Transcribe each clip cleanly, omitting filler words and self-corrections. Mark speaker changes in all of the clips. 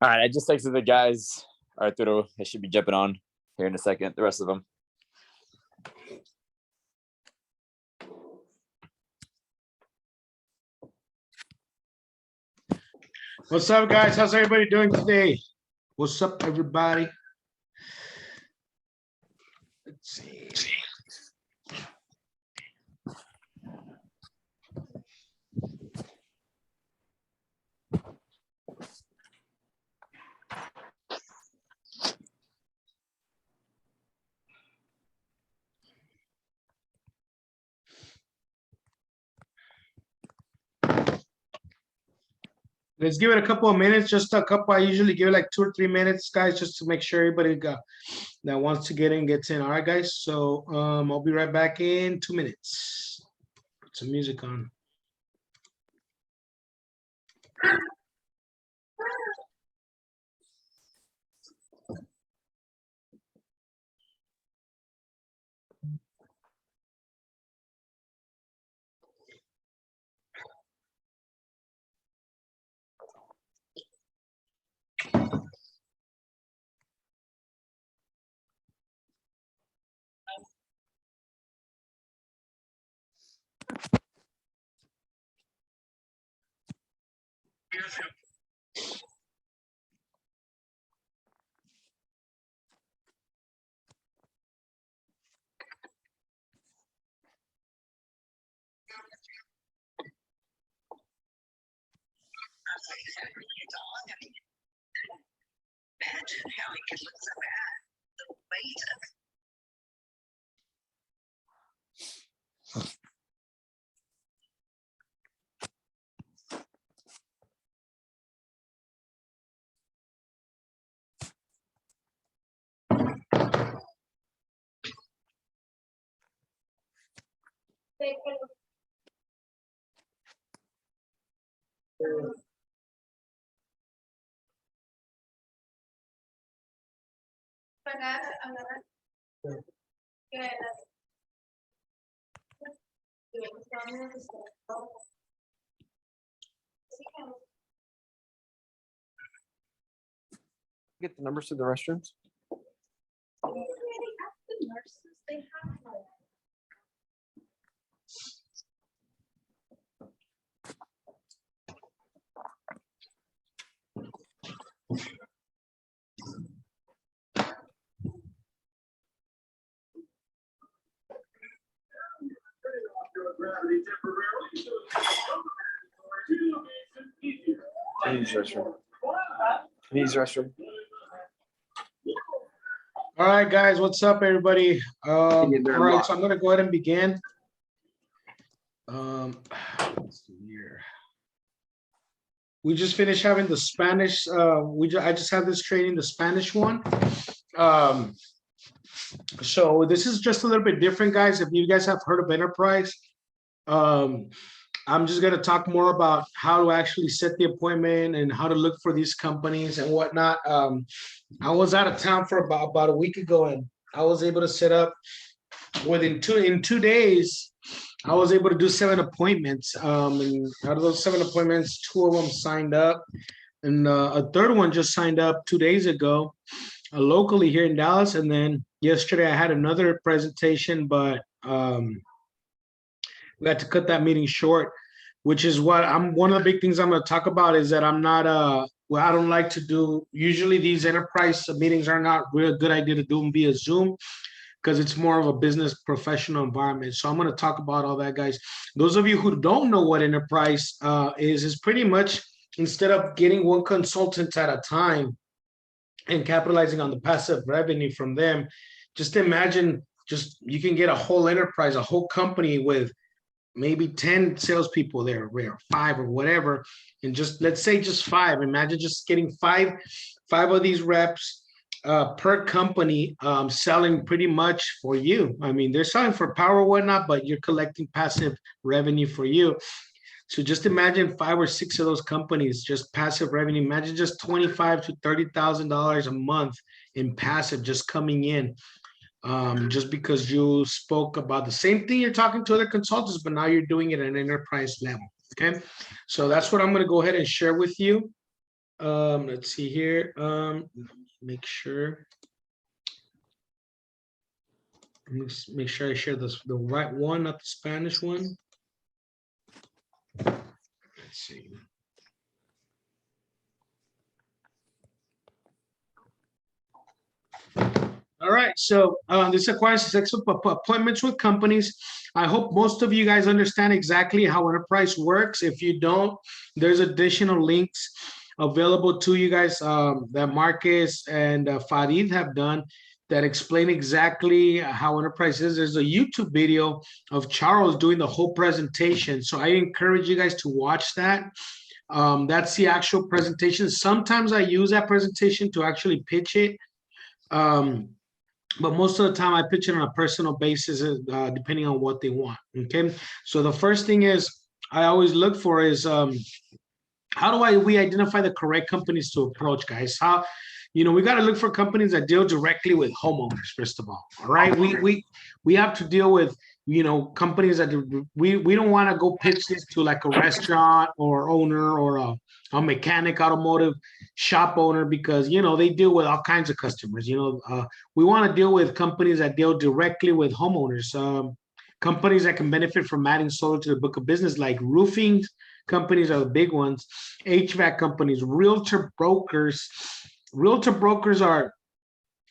Speaker 1: All right, I just texted the guys. Arturo, they should be jumping on here in a second. The rest of them.
Speaker 2: What's up, guys? How's everybody doing today? What's up, everybody? Let's see. Let's give it a couple of minutes, just a couple. I usually give it like 2 or 3 minutes, guys, just to make sure everybody that wants to get in gets in. All right, guys. So I'll be right back in 2 minutes. Put some music on.
Speaker 3: Imagine how it could look so bad. The weight of
Speaker 4: Get the numbers to the restrooms. Needs restroom. Needs restroom.
Speaker 2: All right, guys. What's up, everybody? All
Speaker 4: Get there
Speaker 2: right,
Speaker 4: live.
Speaker 2: so I'm gonna go ahead and begin. Let's see here. We just finished having the Spanish. I just had this training, the Spanish one. So this is just a little bit different, guys. If you guys have heard of Enterprise, I'm just gonna talk more about how to actually set the appointment and how to look for these companies and whatnot. I was out of town for about a week ago, and I was able to set up in 2 days. I was able to do 7 appointments. And out of those 7 appointments, 2 of them signed up, and a third one just signed up 2 days ago, locally here in Dallas. And then yesterday I had another presentation, but we had to cut that meeting short, which is what one of the big things I'm going to talk about is that I'm not well, I don't like to do, usually these enterprise meetings are not really a good idea to do them via Zoom, because it's more of a business professional environment. So I'm going to talk about all that, guys. Those of you who don't know what enterprise is pretty much, instead of getting one consultant at a time and capitalizing on the passive revenue from them, just imagine you can get a whole enterprise, a whole company with maybe 10 salespeople there, or 5 or whatever, and let's say just 5. Imagine just getting five of these reps per company, selling pretty much for you. I mean, they're selling for power or whatnot, but you're collecting passive revenue for you. So just imagine 5 or 6 of those companies, just passive revenue. Imagine just $25,000 to $30,000 a month in passive just coming in. Just because you spoke about the same thing you're talking to other consultants, but now you're doing it at an enterprise level. Okay, so that's what I'm going to go ahead and share with you. Let's see here. Make sure. Make sure I share this the right one, not the Spanish one. Let's see. All right, so this acquires sex appointments with companies. I hope most of you guys understand exactly how enterprise works. If you don't, there's additional links available to you guys that Marcus and Farid have done that explain exactly how enterprise is. There's a YouTube video of Charles doing the whole presentation. So I encourage you guys to watch that. That's the actual presentation. Sometimes I use that presentation to actually pitch it. But most of the time I pitch it on a personal basis, depending on what they want. Okay. So the first thing is I always look for is how do we identify the correct companies to approach, guys? How, we got to look for companies that deal directly with homeowners, first of all. All right. We have to deal with, companies that we don't want to go pitch this to like a restaurant or owner or a mechanic, automotive shop owner, because they deal with all kinds of customers. We want to deal with companies that deal directly with homeowners, companies that can benefit from adding solar to the book of business, like roofing companies are the big ones, HVAC companies, realtor brokers. Realtor brokers are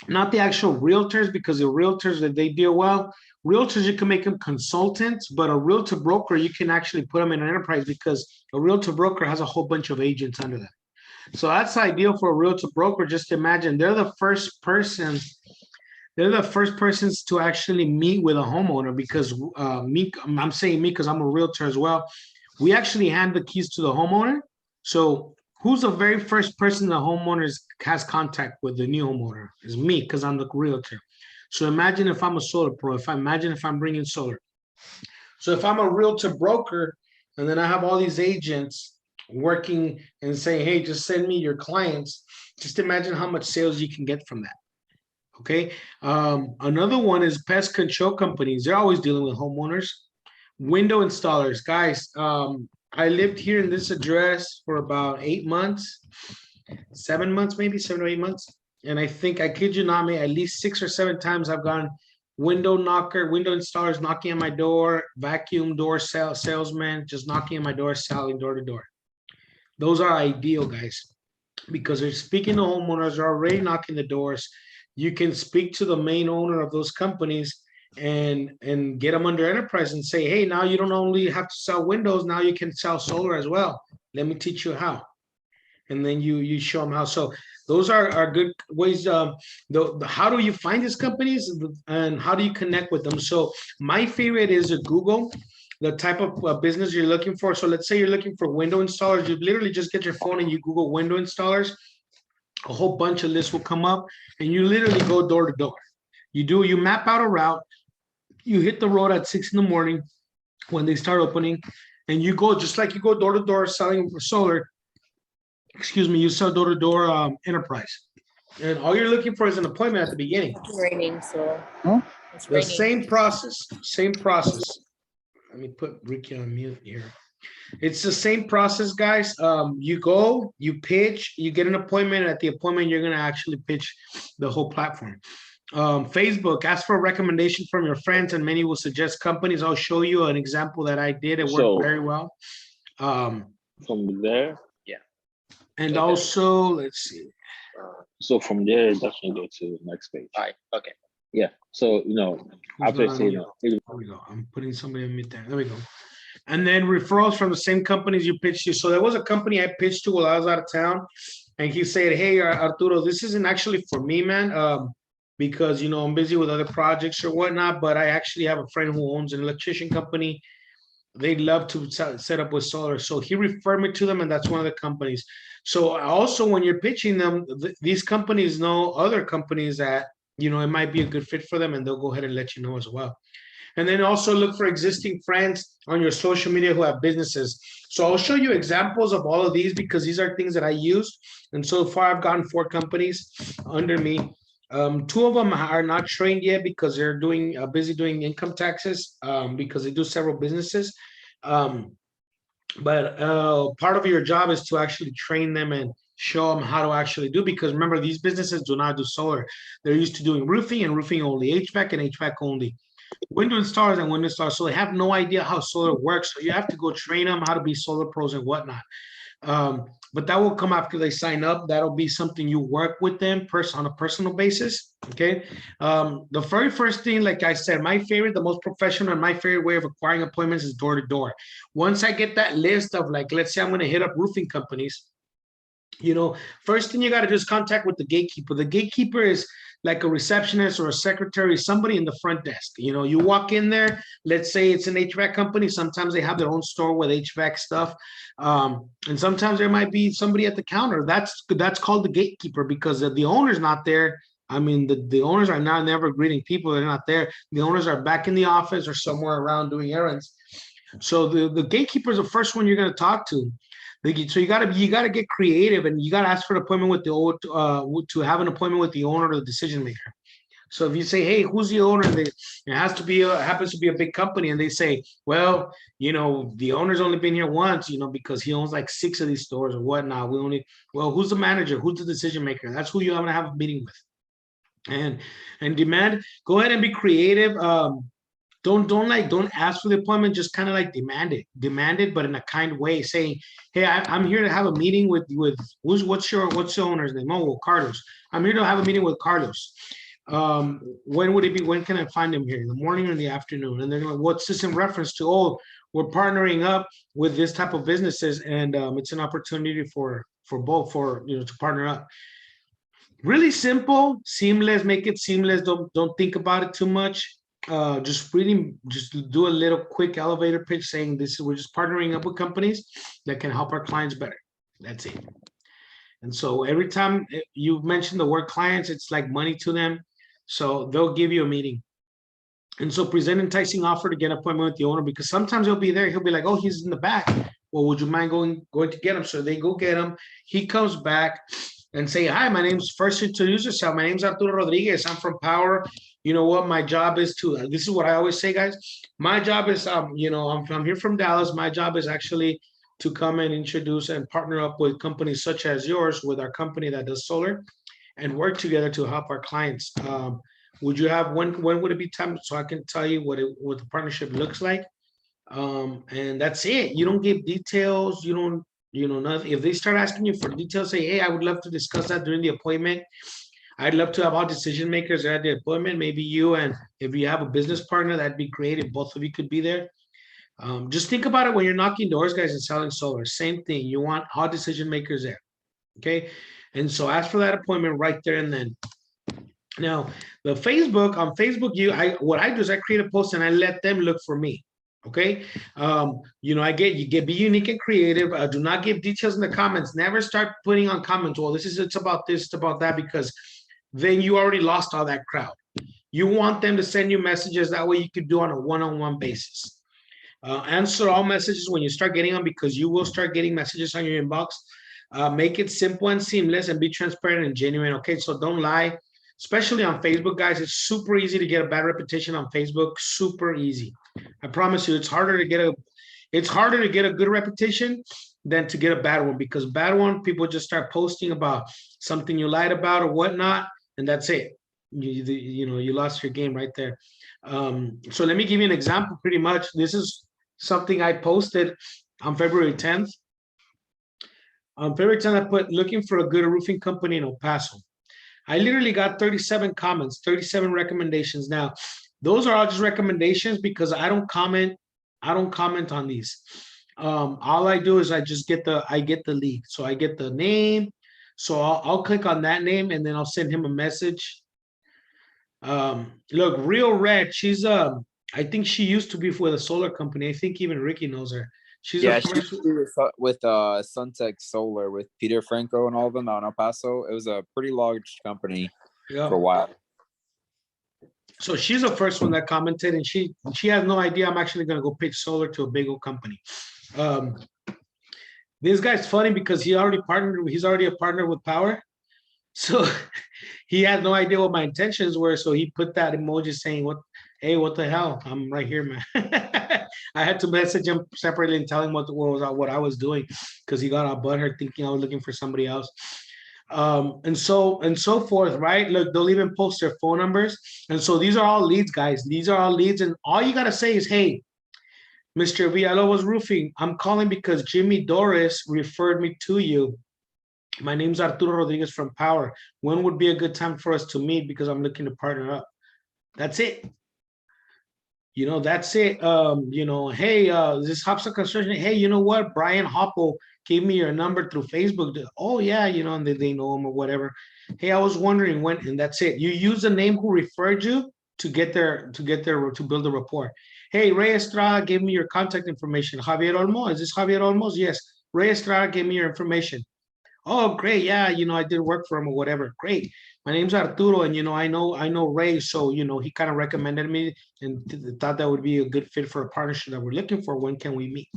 Speaker 2: not the actual realtors, because the realtors that they deal well. Realtors, you can make them consultants, but a realtor broker, you can actually put them in an enterprise, because a realtor broker has a whole bunch of agents under that. So that's ideal for a realtor broker. Just imagine they're the first persons to actually meet with a homeowner, because I'm saying me because I'm a realtor as well. We actually hand the keys to the homeowner. So who's the very first person the homeowner has contact with? The new homeowner is me, because I'm the realtor. So imagine if I'm a solar pro, if I'm bringing solar. So if I'm a realtor broker, and then I have all these agents working and saying, hey, just send me your clients, just imagine how much sales you can get from that. Okay. Another one is pest control companies. They're always dealing with homeowners. Window installers, guys. I lived here in this address for about 8 months, 7 months, maybe 7 or 8 months. And I think, I kid you not, at least 6 or 7 times I've gone window installers knocking on my door, vacuum door salesman, just knocking on my door, selling door to door. Those are ideal, guys, because they're speaking to homeowners, they're already knocking the doors. You can speak to the main owner of those companies and get them under enterprise and say, hey, now you don't only have to sell windows, now you can sell solar as well. Let me teach you how. And then you show them how. So those are good ways. How do you find these companies and how do you connect with them? So my favorite is Google, the type of business you're looking for. So let's say you're looking for window installers. You literally just get your phone and you Google window installers. A whole bunch of lists will come up, and you literally go door to door. You map out a route. You hit the road at 6 in the morning when they start opening, and you go just like you go door to door selling solar. Excuse me, you sell door to door enterprise, and all you're looking for is an appointment at the beginning.
Speaker 5: It's raining, so it's
Speaker 2: The
Speaker 5: raining.
Speaker 2: same process. Let me put Ricky on mute here. It's the same process, guys. You go, you pitch, you get an appointment. At the appointment, you're going to actually pitch the whole platform. Facebook, ask for a recommendation from your friends, and many will suggest companies. I'll show you an example that I did. It worked very well.
Speaker 6: From there,
Speaker 2: and also, let's see.
Speaker 6: so from there, definitely go to the next page.
Speaker 1: All right. Okay.
Speaker 6: Yeah. So after
Speaker 2: not on
Speaker 6: saying,
Speaker 2: There we go. I'm putting somebody on mute there. There we go. And then referrals from the same companies you pitched to. So there was a company I pitched to while I was out of town, and he said, hey, Arturo, this isn't actually for me, man, because, I'm busy with other projects or whatnot, but I actually have a friend who owns an electrician company. They'd love to set up with solar. So he referred me to them, and that's one of the companies. So also when you're pitching them, these companies know other companies that, it might be a good fit for them, and they'll go ahead and let you know as well. And then also look for existing friends on your social media who have businesses. So I'll show you examples of all of these, because these are things that I use. And so far I've gotten 4 companies under me. 2 of them are not trained yet because they're busy doing income taxes, because they do several businesses. But part of your job is to actually train them show them how to actually do, because remember, these businesses do not do solar. They're used to doing roofing and roofing only, HVAC and HVAC only, window installers and window installers. So they have no idea how solar works. So you have to go train them how to be solar pros and whatnot. But that will come after they sign up. That'll be something you work with them on a personal basis. Okay. The very first thing, like I said, my favorite, the most professional, and my favorite way of acquiring appointments is door to door. Once I get that list of, like, let's say I'm going to hit up roofing companies, first thing you got to do is contact with the gatekeeper. The gatekeeper is like a receptionist or a secretary, somebody in the front desk. You walk in there, let's say it's an HVAC company. Sometimes they have their own store with HVAC stuff. And sometimes there might be somebody at the counter. That's called the gatekeeper, because the owner's not there. I mean, the owners are not never greeting people. They're not there. The owners are back in the office or somewhere around doing errands. So the gatekeeper is the first one you're going to talk to. So you gotta get creative, and you gotta ask for an appointment with to have an appointment with the owner or the decision maker. So if you say, hey, who's the owner? It happens to be a big company, and they say, well, the owner's only been here once, because he owns like 6 of these stores or whatnot. Who's the manager? Who's the decision maker? That's who you're gonna have a meeting with. And demand, go ahead and be creative. Don't ask for the appointment, just kind of like demand it, but in a kind way, saying, hey, I'm here to have a meeting with what's your owner's name? Oh, well, Carlos. I'm here to have a meeting with Carlos. When would it be? When can I find him here? In the morning or in the afternoon? And they're like, what's this in reference to? Oh, we're partnering up with this type of businesses, and it's an opportunity for both, to partner up. Really simple, seamless, make it seamless. Don't think about it too much. Just do a little quick elevator pitch saying we're just partnering up with companies that can help our clients better. That's it. And so every time you mention the word clients, it's like money to them. So they'll give you a meeting. And so present enticing offer to get an appointment with the owner, because sometimes he'll be there. He'll be like, oh, he's in the back. Well, would you mind going to get him? So they go get him. He comes back and say, hi, first introduce yourself. My name's Arturo Rodriguez. I'm from Power. You know what? My job is this is what I always say, guys. My job is, I'm here from Dallas. My job is actually to come and introduce and partner up with companies such as yours, with our company that does solar, and work together to help our clients. Would you have, when would it be time, so I can tell you what the partnership looks like? And that's it. You don't give details. You don't, nothing. If they start asking you for details, say, hey, I would love to discuss that during the appointment. I'd love to have all decision makers at the appointment, maybe you, and if you have a business partner, that'd be great if both of you could be there. Just think about it when you're knocking doors, guys, and selling solar. Same thing. You want all decision makers there. Okay. And so ask for that appointment right there and then. Now, on Facebook, what I do is I create a post and I let them look for me. Okay. Be unique and creative. Do not give details in the comments. Never start putting on comments, well, it's about this, it's about that, because then you already lost all that crowd. You want them to send you messages. That way you could do on a one-on-one basis. Answer all messages when you start getting them, because you will start getting messages on your inbox. Make it simple and seamless, and be transparent and genuine. Okay, so don't lie, especially on Facebook, guys. It's super easy to get a bad reputation on Facebook. Super easy. I promise you, it's harder to get a good reputation than to get a bad one, because bad one, people just start posting about something you lied about or whatnot, and that's it. You lost your game right there. So let me give you an example. Pretty much, this is something I posted on February 10th. On February 10th, I put looking for a good roofing company in El Paso. I literally got 37 comments, 37 recommendations. Now, those are all just recommendations, because I don't comment on these. All I do is I get the lead. So I get the name. So I'll click on that name, and then I'll send him a message. Look, Real Red, she's I think she used to be with a solar company. I think even Ricky knows her. She used to be
Speaker 1: with Suntech Solar with Peter Franco and all of them out in El Paso. It was a pretty large company for a while.
Speaker 2: So she's the first one that commented, and she has no idea I'm actually going to go pitch solar to a big old company. This guy's funny because he's already a partner with Power. So he had no idea what my intentions were. So he put that emoji saying, hey, what the hell? I'm right here, man. I had to message him separately and tell him what I was doing because he got all butthurt thinking I was looking for somebody else. And so forth, right? Look, they'll even post their phone numbers. And so these are all leads, guys. These are all leads. And all you got to say is, hey, Mr. Villalobos Roofing, I'm calling because Jimmy Doris referred me to you. My name's Arturo Rodriguez from Power. When would be a good time for us to meet? Because I'm looking to partner up. That's it. You know, that's it. You know, hey, this Hopson Construction. Hey, you know what? Brian Hopple gave me your number through Facebook. Oh, yeah, you know, and they know him or whatever. Hey, I was wondering when, and that's it. You use the name who referred you to build a rapport. Hey, Ray Estrada gave me your contact information. Javier Olmo, is this Javier Olmos? Yes. Ray Estrada gave me your information. Oh, great. Yeah, you know, I did work for him or whatever. Great. My name's Arturo, and you know, I know Ray, so you know, he kind of recommended me and thought that would be a good fit for a partnership that we're looking for. When can we meet?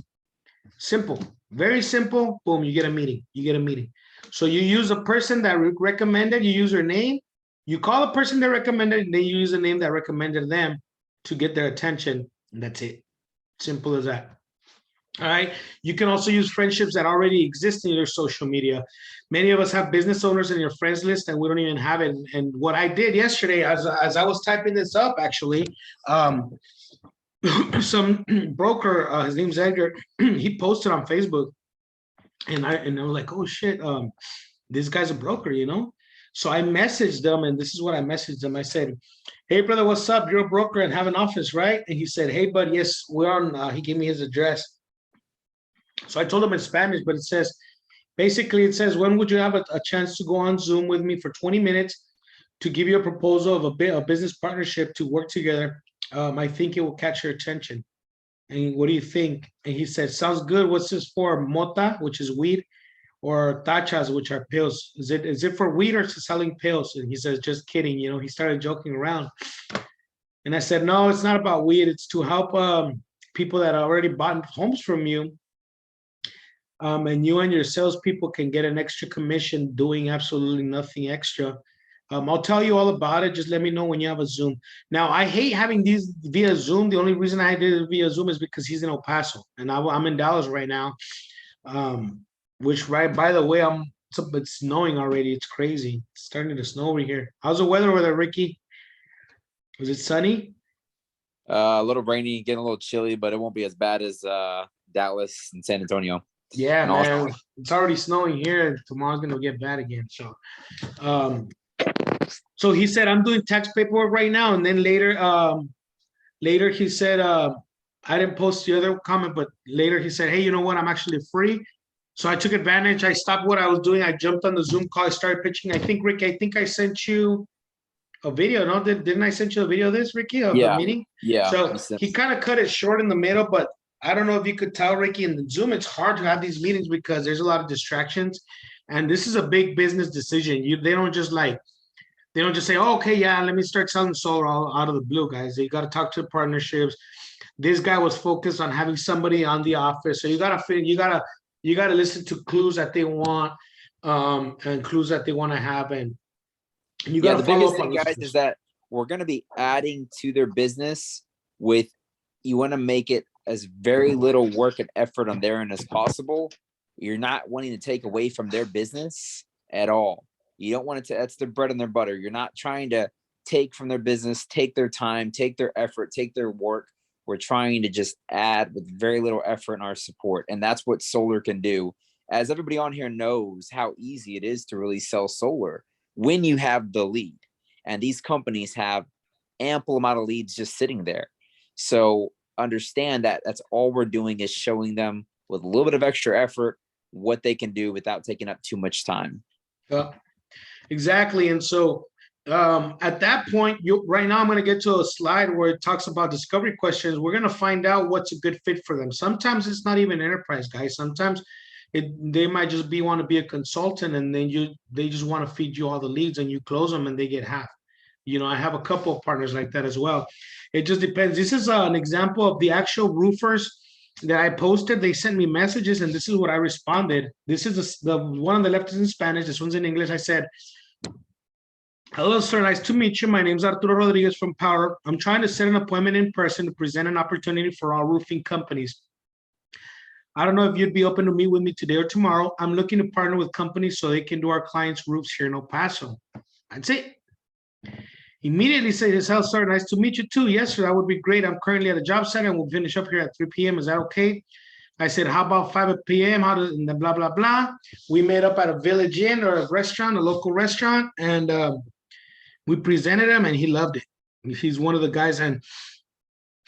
Speaker 2: Simple, very simple. Boom, you get a meeting. You get a meeting. So you use a person that recommended, you use their name, you call a person that recommended, and then you use a name that recommended them to get their attention, and that's it. Simple as that. All right. You can also use friendships that already exist in your social media. Many of us have business owners in your friends list, and we don't even have it. And what I did yesterday, as I was typing this up, actually, some broker, his name's Edgar, he posted on Facebook, and I was like, oh shit, this guy's a broker, you know. So I messaged them, and this is what I messaged them. I said, hey brother, what's up? You're a broker and have an office, right? And he said, hey bud, yes, we're on. He gave me his address. So I told him in Spanish, but it says, basically it says, when would you have a chance to go on Zoom with me for 20 minutes to give you a proposal of a business partnership to work together? I think it will catch your attention. And what do you think? And he said, sounds good. What's this for? Mota, which is weed, or tachas, which are pills. Is it for weed or selling pills? And he says, just kidding. You know, he started joking around. And I said, no, it's not about weed. It's to help people that already bought homes from you. And you and your salespeople can get an extra commission doing absolutely nothing extra. I'll tell you all about it. Just let me know when you have a Zoom. Now, I hate having these via Zoom. The only reason I did it via Zoom is because he's in El Paso, and I'm in Dallas right now. Which, right, by the way, it's snowing already. It's crazy. It's starting to snow over here. How's the weather over there, Ricky? Was it sunny?
Speaker 1: A little rainy, getting a little chilly, but it won't be as bad as Dallas and San Antonio.
Speaker 2: Yeah,
Speaker 1: And
Speaker 2: man,
Speaker 1: also,
Speaker 2: it's already snowing here, and tomorrow's gonna get bad again. So he said, I'm doing tax paperwork right now, and then later he said, I didn't post the other comment, but later he said, hey, you know what? I'm actually free. So I took advantage. I stopped what I was doing. I jumped on the Zoom call. I started pitching. I think, Rick, I sent you a video. No, didn't I send you a video of this, Ricky, of the meeting?
Speaker 1: Yeah.
Speaker 2: So he kind of cut it short in the middle, but I don't know if you could tell, Ricky, in the Zoom, it's hard to have these meetings because there's a lot of distractions. And this is a big business decision. They don't just say, oh, okay, yeah, let me start selling solar all out of the blue, guys. You got to talk to the partnerships. This guy was focused on having somebody on the office. So you got to listen to clues that they want, and clues that they want to have. And you got to follow up on
Speaker 1: thing, guys, is that we're going to be adding to their business with, you want to make it as very little work and effort on their end as possible. You're not wanting to take away from their business at all. You don't want it to, that's their bread and their butter. You're not trying to take from their business, take their time, take their effort, take their work. We're trying to just add with very little effort in our support. And that's what solar can do. As everybody on here knows how easy it is to really sell solar when you have the lead. And these companies have ample amount of leads just sitting there. So understand that that's all we're doing is showing them with a little bit of extra effort what they can do without taking up too much time.
Speaker 2: Exactly. And so at that point, right now I'm going to get to a slide where it talks about discovery questions. We're going to find out what's a good fit for them. Sometimes it's not even enterprise, guys. Sometimes they might just want to be a consultant, and then they just want to feed you all the leads, and you close them and they get half. You know, I have a couple of partners like that as well. It just depends. This is an example of the actual roofers that I posted. They sent me messages, and this is what I responded. This is the one on the left is in Spanish. This one's in English. I said, Hello, sir. Nice to meet you. My name's Arturo Rodriguez from Power. I'm trying to set an appointment in person to present an opportunity for all roofing companies. I don't know if you'd be open to meet with me today or tomorrow. I'm looking to partner with companies so they can do our clients' roofs here in El Paso. That's it. Immediately says, "Hello, sir. Nice to meet you too. Yes, sir. That would be great. I'm currently at a job site and we'll finish up here at 3 p.m. Is that okay?" I said, "How about 5 p.m.? How does and then blah blah blah?" We met up at a Village Inn or a restaurant, a local restaurant, and we presented him, and he loved it. He's one of the guys, and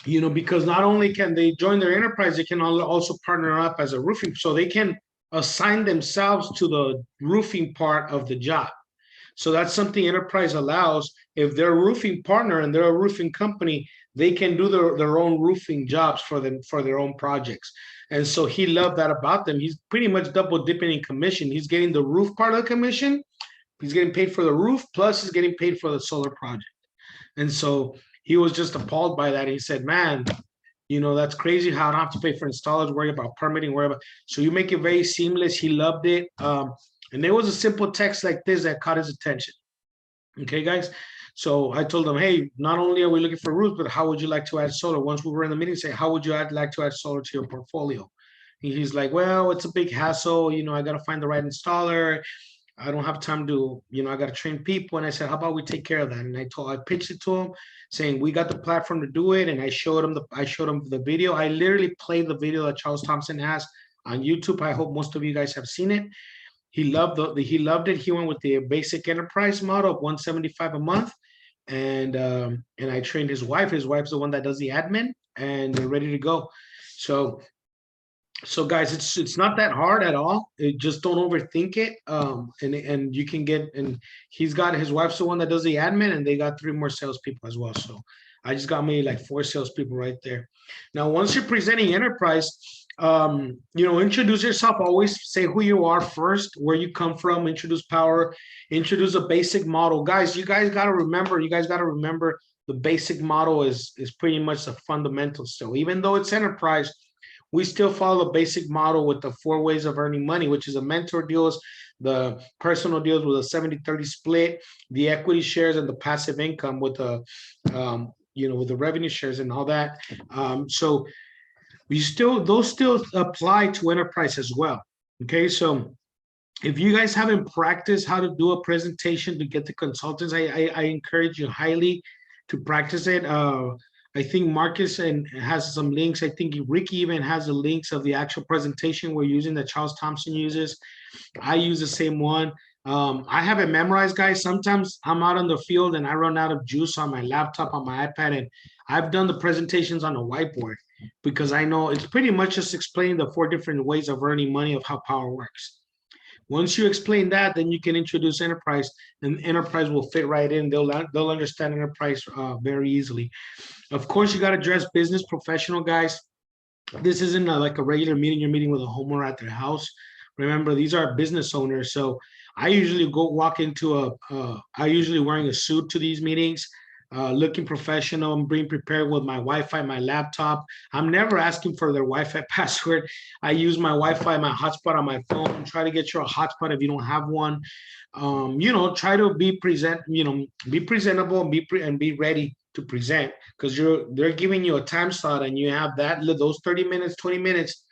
Speaker 2: because not only can they join their enterprise, they can also partner up as a roofing, so they can assign themselves to the roofing part of the job. So that's something enterprise allows. If they're a roofing partner and they're a roofing company, they can do their own roofing jobs for their own projects. And so he loved that about them. He's pretty much double dipping in commission. He's getting the roof part of the commission. He's getting paid for the roof, plus he's getting paid for the solar project. And so he was just appalled by that. He said, "Man, that's crazy how I don't have to pay for installers, worry about permitting, worry about." So you make it very seamless. He loved it. And there was a simple text like this that caught his attention. Okay, guys. So I told him, "Hey, not only are we looking for roofs, but how would you like to add solar?" Once we were in the meeting, say, "How would you like to add solar to your portfolio?" And he's like, "Well, it's a big hassle. I got to find the right installer. I don't have time to, I got to train people." And I said, "How about we take care of that?" And I pitched it to him saying, "We got the platform to do it." And I showed him the video. I literally played the video that Charles Thompson has on YouTube. I hope most of you guys have seen it. He loved it. He went with the basic enterprise model of 175 a month. And I trained his wife. His wife's the one that does the admin, and they're ready to go. So guys, it's not that hard at all. Just don't overthink it. And you can get, and his wife's the one that does the admin, and they got 3 more salespeople as well. So I just got maybe like 4 salespeople right there. Now, once you're presenting enterprise, introduce yourself. Always say who you are first, where you come from, introduce Power, introduce a basic model. Guys, you guys got to remember, the basic model is pretty much the fundamental still. Even though it's enterprise, we still follow the basic model with the 4 ways of earning money, which is a mentor deals, the personal deals with a 70-30 split, the equity shares, and the passive income with the with the revenue shares and all that. So those still apply to enterprise as well. Okay, so if you guys haven't practiced how to do a presentation to get the consultants, I encourage you highly to practice it. I think Marcus has some links. I think Ricky even has the links of the actual presentation we're using that Charles Thompson uses. I use the same one. I have it memorized, guys. Sometimes I'm out on the field and I run out of juice on my laptop, on my iPad, and I've done the presentations on a whiteboard because I know it's pretty much just explaining the 4 different ways of earning money of how Power works. Once you explain that, then you can introduce enterprise, and enterprise will fit right in. They'll understand enterprise very easily. Of course, you got to dress business professional, guys. This isn't like a regular meeting. You're meeting with a homeowner at their house. Remember, these are business owners. So I usually I usually wearing a suit to these meetings, looking professional. I'm being prepared with my Wi-Fi, my laptop. I'm never asking for their Wi-Fi password. I use my Wi-Fi, my hotspot on my phone. Try to get you a hotspot if you don't have one. Try to be presentable and be ready to present, because they're giving you a time slot and you have those 30 minutes, 20 minutes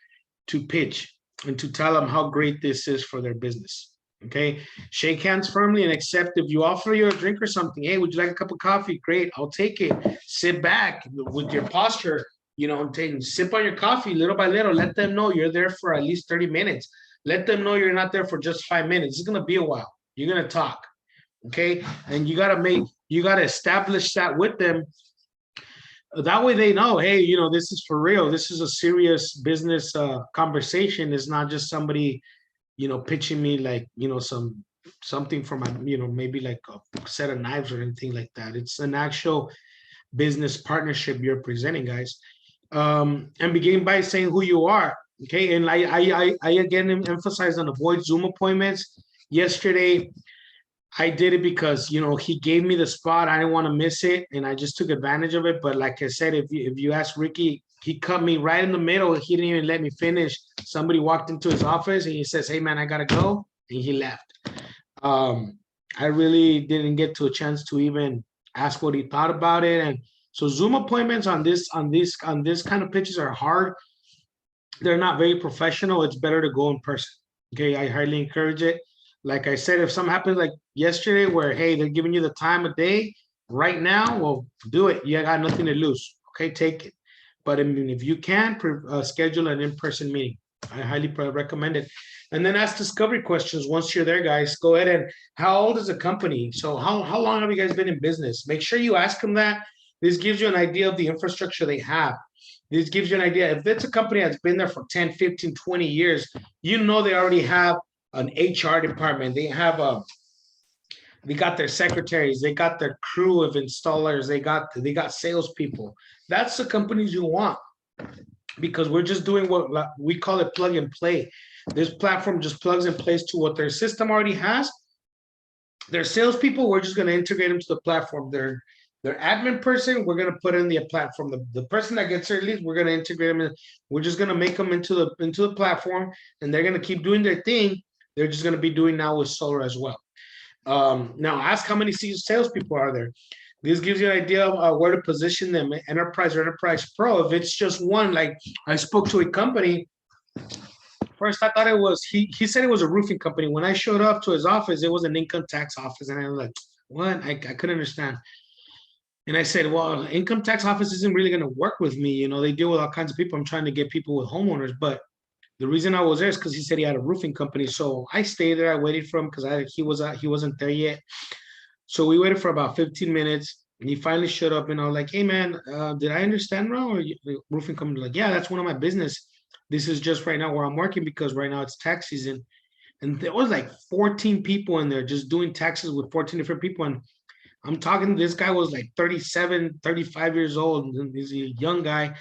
Speaker 2: to pitch and to tell them how great this is for their business. Okay, shake hands firmly and accept. If you offer you a drink or something, "Hey, would you like a cup of coffee?" Great, I'll take it. Sit back with your posture, sip on your coffee little by little. Let them know you're there for at least 30 minutes. Let them know you're not there for just 5 minutes. It's gonna be a while. You're gonna talk. Okay, and you gotta establish that with them. That way they know, hey, this is for real. This is a serious business conversation. It's not just somebody pitching me like, something for my, maybe like a set of knives or anything like that. It's an actual business partnership you're presenting, guys. And begin by saying who you are. Okay. And I again emphasize on avoid Zoom appointments. Yesterday, I did it because, he gave me the spot. I didn't want to miss it. And I just took advantage of it. But like I said, if you ask Ricky, he cut me right in the middle. He didn't even let me finish. Somebody walked into his office and he says, "Hey man, I gotta go." And he left. I really didn't get to a chance to even ask what he thought about it. And so Zoom appointments on this kind of pitches are hard. They're not very professional. It's better to go in person. Okay, I highly encourage it. Like I said, if something happens like yesterday where, hey, they're giving you the time of day right now, well, do it. You got nothing to lose. Okay, take it. But I mean, if you can, schedule an in-person meeting. I highly recommend it. And then ask discovery questions once you're there, guys. Go ahead and how old is the company? So how long have you guys been in business? Make sure you ask them that. This gives you an idea of the infrastructure they have. This gives you an idea. If it's a company that's been there for 10, 15, 20 years, you know they already have an HR department. They got their secretaries, they got their crew of installers, they got salespeople. That's the companies you want, because we're just doing what we call it plug and play. This platform just plugs and plays to what their system already has. Their salespeople, we're just going to integrate them to the platform. Their admin person, we're going to put in the platform. The person that gets their leads, we're going to integrate them in. We're just going to make them into the platform, and they're going to keep doing their thing. They're just going to be doing now with solar as well. Now ask how many salespeople are there. This gives you an idea of where to position them, enterprise or enterprise pro. If it's just one, like I spoke to a company. First, I thought it was, he said it was a roofing company. When I showed up to his office, it was an income tax office. And I was like, what? I couldn't understand. And I said, well, income tax office isn't really going to work with me. You know, they deal with all kinds of people. I'm trying to get people with homeowners. But the reason I was there is because he said he had a roofing company. So I stayed there. I waited for him because he wasn't there yet. So we waited for about 15 minutes. And he finally showed up. And I was like, hey, man, did I understand wrong? Or the roofing company? Like, yeah, that's one of my business. This is just right now where I'm working because right now it's tax season. And there was like 14 people in there just doing taxes with 14 different people. And I'm talking, this guy was like 37, 35 years old. And he's a young guy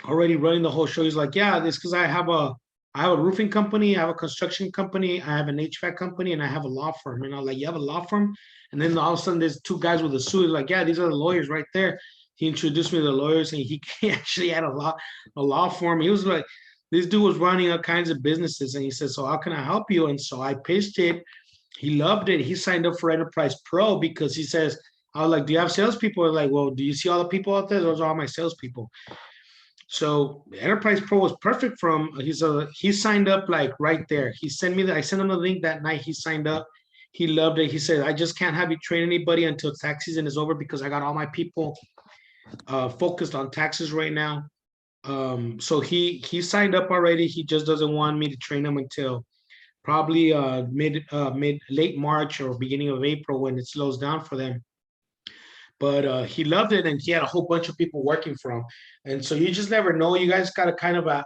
Speaker 2: already running the whole show. He's like, yeah, this because I have a roofing company, I have a construction company, I have an HVAC company, and I have a law firm. And I was like, you have a law firm? And then all of a sudden there's two guys with a suit. Like, yeah, these are the lawyers right there. He introduced me to the lawyers, and he actually had a law firm. He was like, this dude was running all kinds of businesses, and he said, so how can I help you? And so I pitched it. He loved it. He signed up for Enterprise Pro because he says, I was like, do you have salespeople? Like, well, do you see all the people out there? Those are all my salespeople. So Enterprise Pro was perfect for him. He signed up like right there. I sent him the link that night. He signed up. He loved it. He said, I just can't have you train anybody until tax season is over because I got all my people focused on taxes right now. So he signed up already. He just doesn't want me to train him until probably late March or beginning of April when it slows down for them. But he loved it, and he had a whole bunch of people working for him. And so you just never know. You guys got to kind of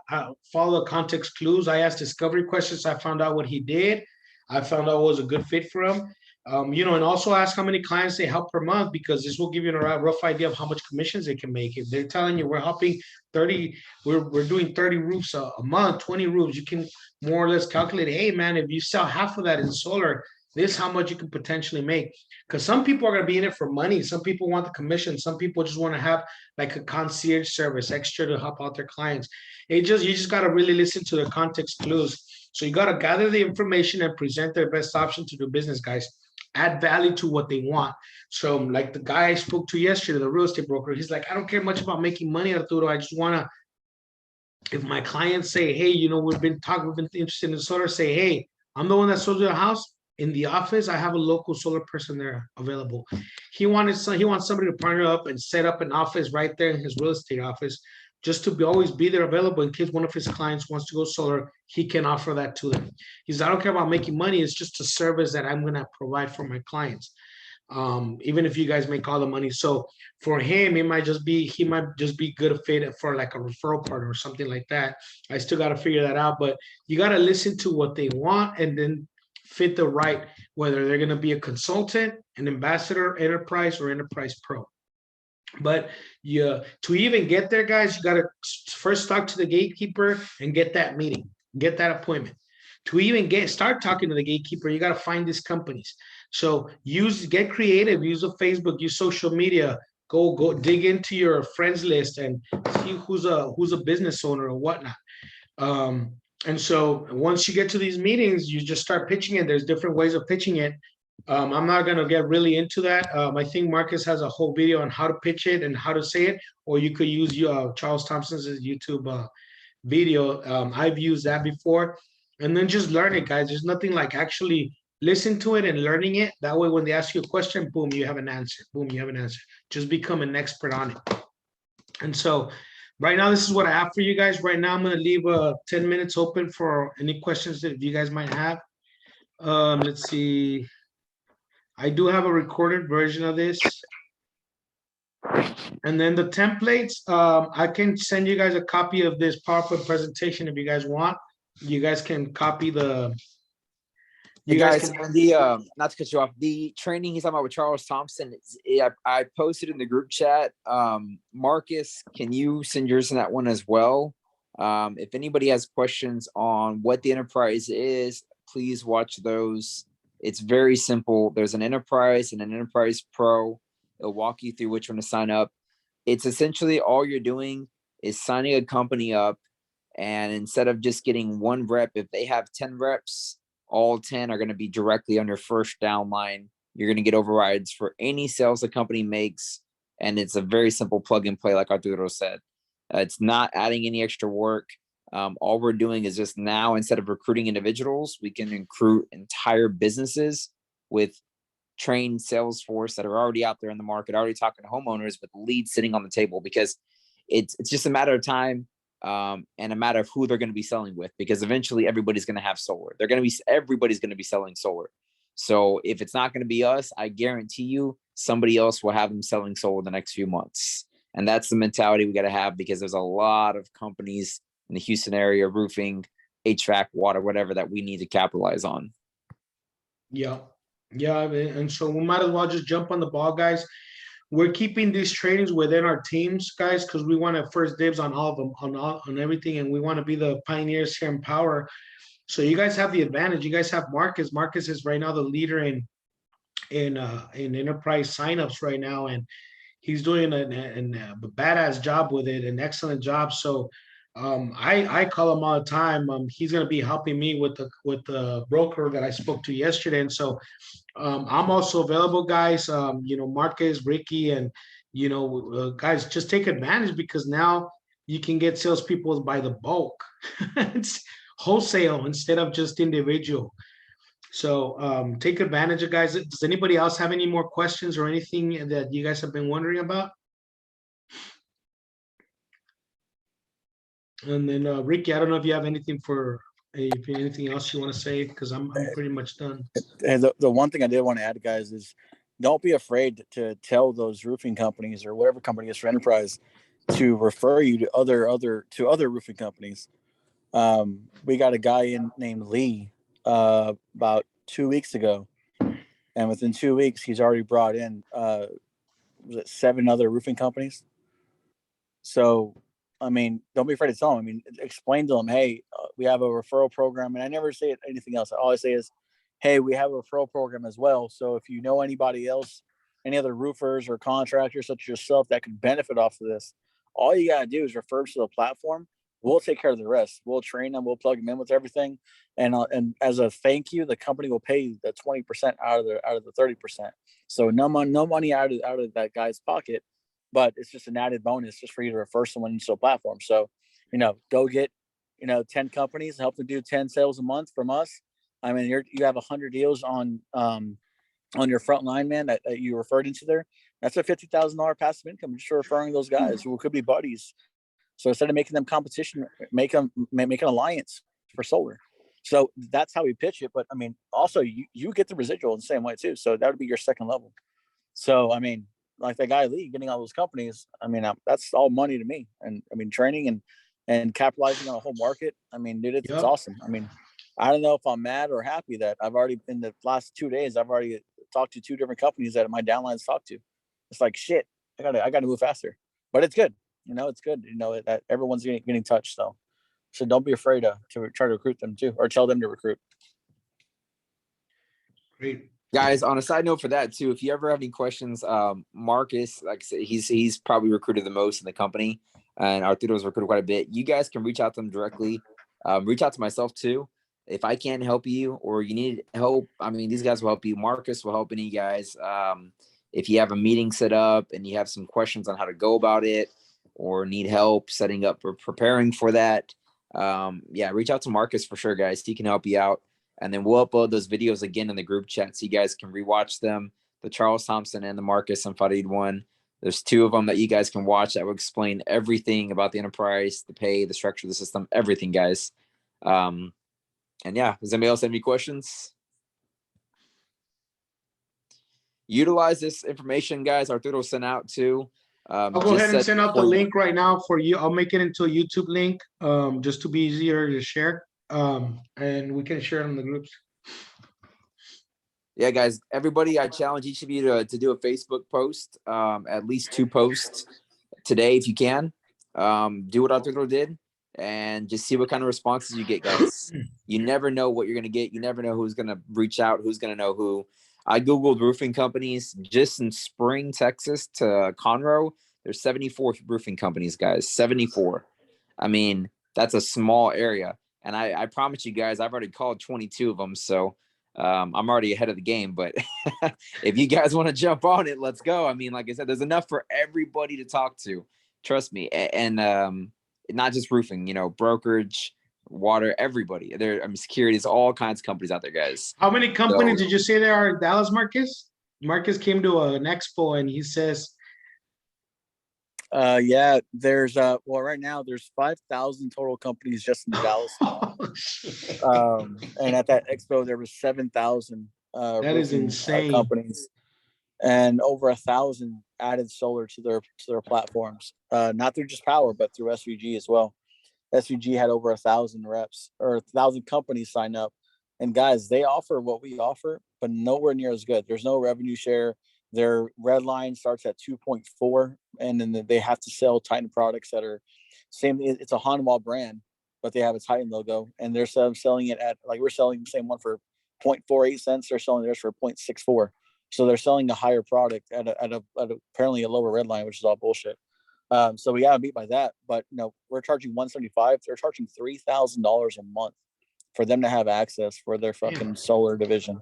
Speaker 2: follow the context clues. I asked discovery questions. I found out what he did. I found out what was a good fit for him. And also ask how many clients they help per month, because this will give you a rough idea of how much commissions they can make. If they're telling you we're helping 30, we're doing 30 roofs a month, 20 roofs, you can more or less calculate, hey man, if you sell half of that in solar, this is how much you can potentially make. Because some people are going to be in it for money. Some people want the commission. Some people just want to have like a concierge service extra to help out their clients. You just got to really listen to the context clues. So you got to gather the information and present their best option to do business, guys. Add value to what they want. So like the guy I spoke to yesterday, the real estate broker, he's like, I don't care much about making money, Arturo. I just want to, if my clients say, hey, we've been interested in solar, say, hey, I'm the one that sold you a house. In the office, I have a local solar person there available. He wants somebody to partner up and set up an office right there in his real estate office, just to always be there available in case one of his clients wants to go solar. He can offer that to them. He said, I don't care about making money. It's just a service that I'm going to provide for my clients. Even if you guys make all the money. So for him, he might just be good fit for like a referral partner or something like that. I still got to figure that out, but you got to listen to what they want and then fit the right, whether they're going to be a consultant, an ambassador, enterprise, or enterprise pro. But to even get there, guys, you got to first talk to the gatekeeper and get that meeting, get that appointment. To even start talking to the gatekeeper, you got to find these companies. So get creative, use a Facebook, use social media, go dig into your friends list and see who's a business owner or whatnot. And so once you get to these meetings, you just start pitching it. There's different ways of pitching it. I'm not gonna get really into that. I think Marcus has a whole video on how to pitch it and how to say it, or you could use Charles Thompson's YouTube video. I've used that before, and then just learn it, guys. There's nothing like actually listen to it and learning it. That way, when they ask you a question, boom, you have an answer. Boom, you have an answer. Just become an expert on it. And so, right now, this is what I have for you guys. Right now, I'm gonna leave 10 minutes open for any questions that you guys might have. Let's see. I do have a recorded version of this. And then the templates, I can send you guys a copy of this PowerPoint presentation if you guys want. You guys can copy the.
Speaker 1: You
Speaker 2: You guys
Speaker 1: guys,
Speaker 2: can,
Speaker 1: on the not to cut you off, the training he's talking about with Charles Thompson, I posted in the group chat. Marcus, can you send yours in that one as well? If anybody has questions on what the enterprise is, please watch those. It's very simple. There's an enterprise and an enterprise pro. It'll walk you through which one to sign up. It's essentially all you're doing is signing a company up, and instead of just getting one rep, if they have 10 reps, all 10 are going to be directly on your first down line. You're going to get overrides for any sales the company makes. And it's a very simple plug and play, like Arturo said. It's not adding any extra work. All we're doing is just now, instead of recruiting individuals, we can recruit entire businesses with trained sales force that are already out there in the market, already talking to homeowners with leads sitting on the table, because it's just a matter of time. And a matter of who they're going to be selling with, because eventually everybody's going to have solar. Everybody's going to be selling solar. So if it's not going to be us, I guarantee you somebody else will have them selling solar the next few months. And that's the mentality we got to have, because there's a lot of companies in the Houston area, roofing, HVAC, water, whatever, that we need to capitalize on.
Speaker 2: yeah. Yeah. And so we might as well just jump on the ball, guys. We're keeping these trainings within our teams, guys, because we want to first dibs on all of them, on everything, and we want to be the pioneers here in power. So you guys have the advantage. You guys have Marcus. Marcus is right now the leader in enterprise signups right now, and he's doing a badass job with it, an excellent job. So I call him all the time. He's gonna be helping me with the broker that I spoke to yesterday, and so I'm also available, guys. Marcus, Ricky, and guys, just take advantage, because now you can get salespeople by the bulk. It's wholesale instead of just individual. So take advantage of, guys. Does anybody else have any more questions or anything that you guys have been wondering about? And then Ricky, I don't know if you have anything else you want to say, because I'm pretty much done.
Speaker 7: And the one thing I did want to add, guys, is don't be afraid to tell those roofing companies or whatever company is for enterprise to refer you to other roofing companies. We got a guy named Lee about 2 weeks ago, and within 2 weeks he's already brought in 7 other roofing companies. So I mean, don't be afraid to tell them. I mean, explain to them, hey, we have a referral program. And I never say anything else. All I say is, hey, we have a referral program as well. So if you know anybody else, any other roofers or contractors such as yourself that could benefit off of this, all you got to do is refer to the platform. We'll take care of the rest. We'll train them. We'll plug them in with everything. And as a thank you, the company will pay the 20% out of the 30%. So no money out of that guy's pocket. But it's just an added bonus just for you to refer someone into a platform. So, go get, 10 companies, help them do 10 sales a month from us. I mean, you have 100 deals on your front line, man, that you referred into there. That's a $50,000 passive income just for referring those guys who could be buddies. So instead of making them competition, make an alliance for solar. So that's how we pitch it. But I mean, also you get the residual in the same way too. So that would be your second level. So, I mean, like that guy Lee getting all those companies, I mean, that's all money to me. And I mean, training and capitalizing on a whole market. I mean, dude, it's awesome. I mean, I don't know if I'm mad or happy that I've already, in the last 2 days, I've already talked to 2 different companies that my downlines talked to. It's like, shit, I gotta move faster, but it's good. It's good. That everyone's getting touched. So don't be afraid to try to recruit them too, or tell them to recruit.
Speaker 2: Great.
Speaker 1: Guys, on a side note for that too, if you ever have any questions, Marcus, like I said, he's probably recruited the most in the company, and Arturo's recruited quite a bit. You guys can reach out to them directly. Reach out to myself too. if I can't help you or you need help, I mean, these guys will help you. Marcus will help any guys. If you have a meeting set up and you have some questions on how to go about it or need help setting up or preparing for that, yeah, reach out to Marcus for sure, guys. He can help you out. And then we'll upload those videos again in the group chat so you guys can rewatch them. The Charles Thompson and the Marcus and Farid one. There's 2 of them that you guys can watch that will explain everything about the enterprise, the pay, the structure of the system, everything, guys. And yeah, does anybody else have any questions? Utilize this information, guys. Arturo sent out too.
Speaker 2: I'll go ahead and send out the link right now for you. I'll make it into a YouTube link, just to be easier to share. And we can share it in the groups.
Speaker 1: Yeah, guys, everybody, I challenge each of you to do a Facebook post, at least 2 posts today if you can. Do what Arturo did and just see what kind of responses you get, guys. You never know what you're going to get. You never know who's going to reach out, who's going to know who. I Googled roofing companies just in Spring, Texas to Conroe. There's 74 roofing companies, guys, 74. I mean, that's a small area. And I promise you guys, I've already called 22 of them. So I'm already ahead of the game. But if you guys want to jump on it, let's go. I mean, like I said, there's enough for everybody to talk to. Trust me. And not just roofing, you know, brokerage, water, everybody. There, I mean, securities, all kinds of companies out there, guys.
Speaker 2: How many companies did you say there are in Dallas, Marcus? Marcus came to an expo and he says,
Speaker 7: Yeah, there's well, right now there's 5,000 total companies just in Dallas.
Speaker 2: oh, shit.
Speaker 7: And at that expo there was 7,000
Speaker 2: That is insane.
Speaker 7: companies, and over 1,000 added solar to their platforms. Not through just power, but through SVG as well. SVG had over 1,000 reps or 1,000 companies sign up. And guys, they offer what we offer, but nowhere near as good. There's no revenue share. Their red line starts at 2.4, and then they have to sell Titan products that are same. It's a Hanwha brand, but they have a Titan logo, and they're selling it at, like, we're selling the same one for 0.48 cents. They're selling theirs for 0.64. So they're selling a higher product at apparently a lower red line, which is all bullshit. So we gotta beat by that. But you know, we're charging $175. They're charging $3,000 a month for them to have access for their fucking solar division.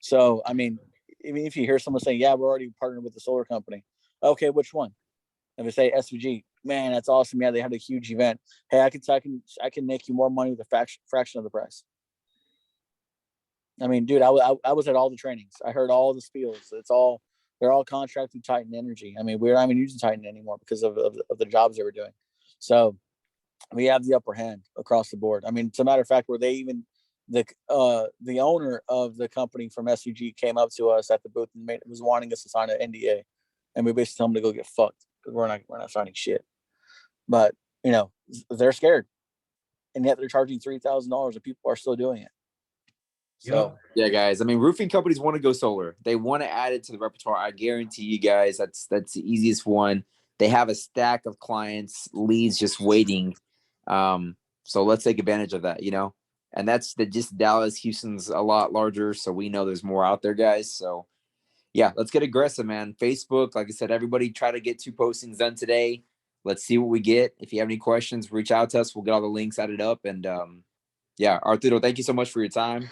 Speaker 7: So I mean, even if you hear someone say, "Yeah, we're already partnered with the solar company," okay, which one? If they say SVG, man, that's awesome. Yeah, they had a huge event. Hey, I can make you more money with a fraction of the price. I mean, dude, I was at all the trainings. I heard all the spiels. They're all contracted Titan Energy. I mean, we're not even using Titan anymore because of the jobs they were doing. So we have the upper hand across the board. I mean, it's a matter of fact where they even the owner of the company from SVG came up to us at the booth and was wanting us to sign an NDA, and we basically told them to go get fucked because we're not signing shit. But you know, they're scared, and yet they're charging $3,000, and people are still doing it. So
Speaker 1: yeah, guys, I mean, roofing companies want to go solar. They want to add it to the repertoire. I guarantee you guys that's the easiest one. They have a stack of clients, leads just waiting. So let's take advantage of that, you know. And that's just Dallas. Houston's a lot larger, so we know there's more out there, guys. So yeah, let's get aggressive, man. Facebook, like I said, everybody try to get 2 postings done today. Let's see what we get. If you have any questions, reach out to us. We'll get all the links added up. And yeah, Arturo, thank you so much for your time.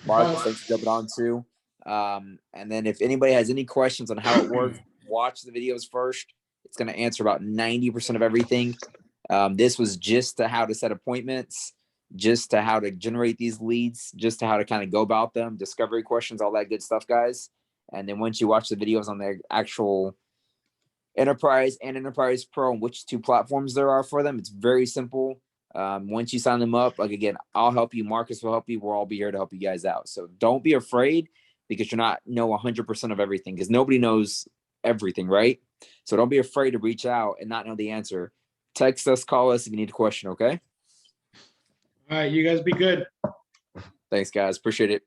Speaker 1: Mark, thanks for jumping on too. And then if anybody has any questions on how it works, watch the videos first. It's going to answer about 90% of everything. This was just to how to set appointments, just to how to generate these leads, just to how to kind of go about them, discovery questions, all that good stuff, guys. And then once you watch the videos on the actual Enterprise and Enterprise Pro and which 2 platforms there are for them, it's very simple. Once you sign them up, like, again, I'll help you. Marcus will help you. We'll all be here to help you guys out. So don't be afraid because you're not know 100% of everything because nobody knows everything, right? So don't be afraid to reach out and not know the answer. Text us, call us if you need a question, okay?
Speaker 2: All right, you guys be good.
Speaker 1: Thanks, guys. Appreciate it.